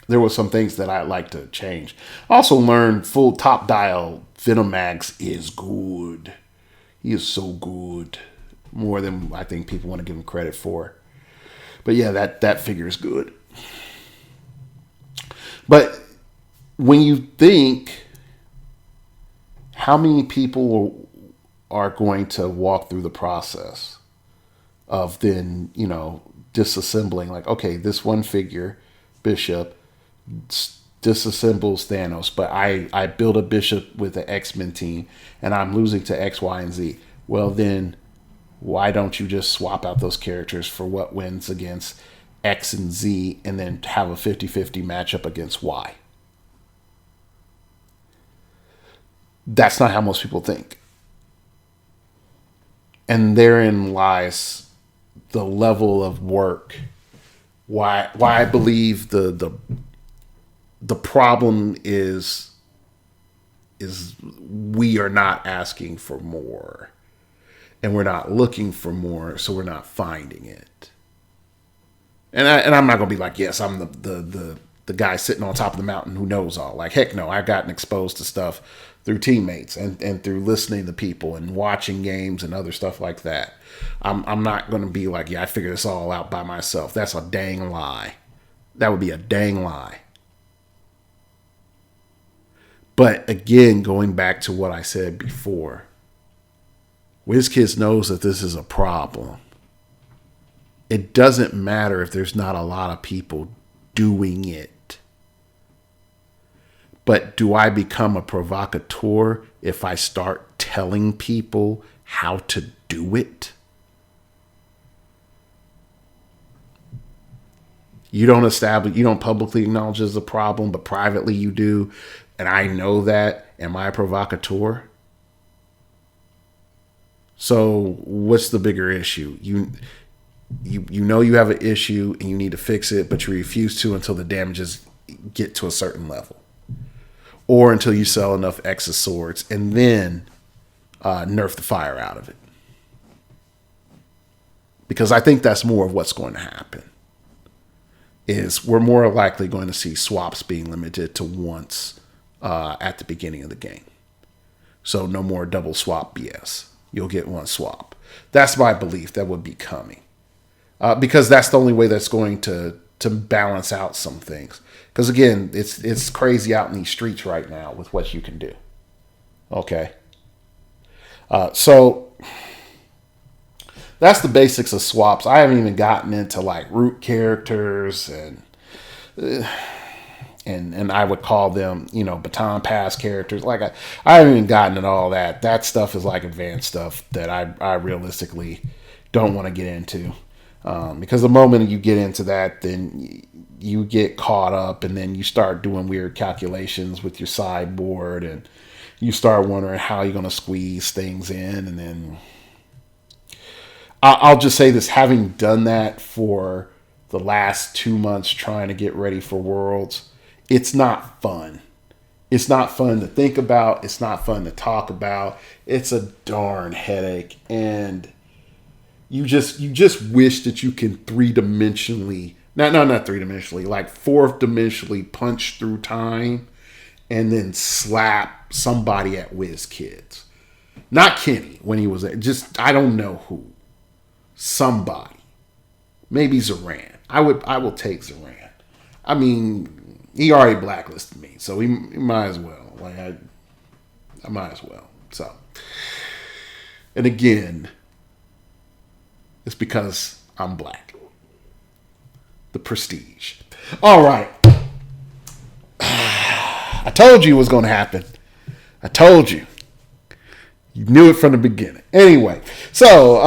There were some things that I'd like to change. I also learned full top dial Venom Max is good. He is so good. More than I think people want to give him credit for. But yeah, that figure is good. But when you think how many people are going to walk through the process of then, disassembling, like, okay, this one figure, Bishop, disassembles Thanos, but I build a Bishop with the X-Men team and I'm losing to X, Y, and Z. Well, then why don't you just swap out those characters for what wins against X and Z and then have a 50-50 matchup against Y? That's not how most people think. And therein lies the level of work. Why I believe the problem is we are not asking for more. And we're not looking for more, so we're not finding it. And I'm not gonna be like, yes, I'm the guy sitting on top of the mountain who knows all. Like, heck no, I've gotten exposed to stuff through teammates and through listening to people and watching games and other stuff like that. I'm not gonna be like, yeah, I figured this all out by myself. That's a dang lie. That would be a dang lie. But again, going back to what I said before, WizKids knows that this is a problem. It doesn't matter if there's not a lot of people doing it. But do I become a provocateur if I start telling people how to do it? You don't publicly acknowledge there's a problem, but privately you do. And I know that. Am I a provocateur? So what's the bigger issue? You know you have an issue and you need to fix it, but you refuse to until the damages get to a certain level. Or until you sell enough X's swords and then nerf the fire out of it. Because I think that's more of what's going to happen. Is we're more likely going to see swaps being limited to once at the beginning of the game. So no more double swap BS. You'll get one swap. That's my belief that would be coming. Because that's the only way that's going to balance out some things. Because again, it's crazy out in these streets right now with what you can do. Okay. So that's the basics of swaps. I haven't even gotten into like root characters and I would call them, baton pass characters. Like I haven't even gotten into all that. That stuff is like advanced stuff that I realistically don't want to get into. Because the moment you get into that, then you get caught up and then you start doing weird calculations with your sideboard and you start wondering how you're going to squeeze things in. And then I'll just say this, having done that for the last 2 months trying to get ready for Worlds, it's not fun. It's not fun to think about. It's not fun to talk about. It's a darn headache. And you just wish that you can three-dimensionally, not three-dimensionally, like fourth-dimensionally punch through time and then slap somebody at WizKids. Not Kenny when he was there. Just, I don't know who. Somebody. Maybe Zoran. I will take Zoran. I mean, he already blacklisted me, so he might as well. Like I might as well. So, and again, it's because I'm black. The Prestige. All right. I told you it was going to happen. I told you. You knew it from the beginning. Anyway, so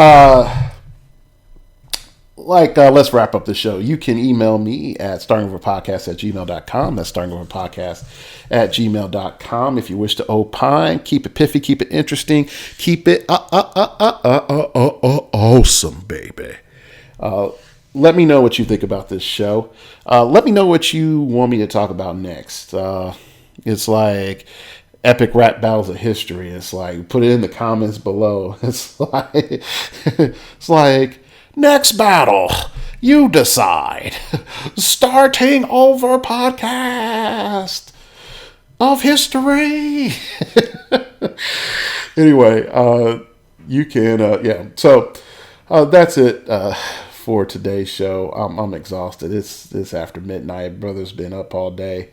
let's wrap up the show. You can email me at startingoverpodcast@gmail.com. That's startingoverpodcast@gmail.com. If you wish to opine, keep it piffy, keep it interesting, keep it awesome, baby. Let me know what you think about this show. Let me know what you want me to talk about next. It's like, epic rap battles of history. It's like, put it in the comments below. It's like next battle, you decide. Starting over podcast of history. Anyway, you can, So that's it for today's show. I'm exhausted. It's after midnight. Brother's been up all day.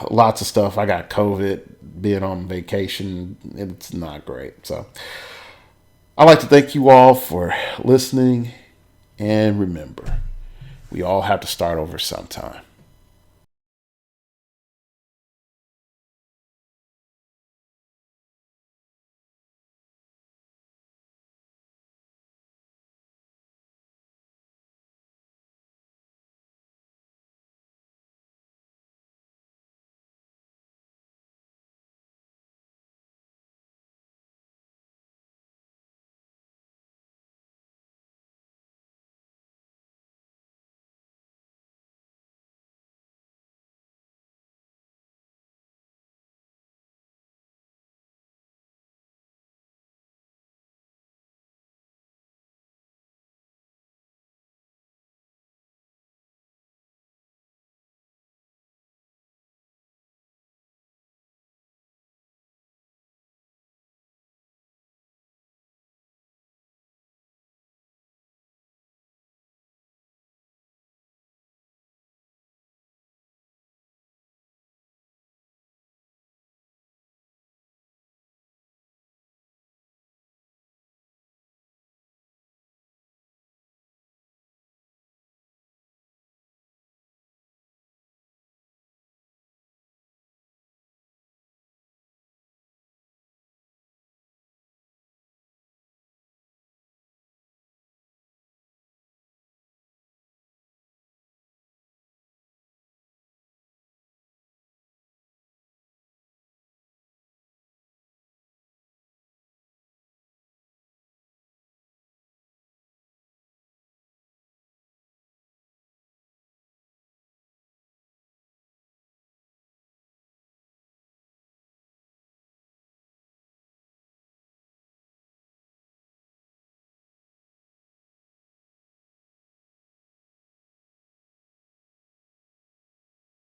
Lots of stuff. I got COVID, being on vacation. It's not great. So I'd like to thank you all for listening. And remember, we all have to start over sometime.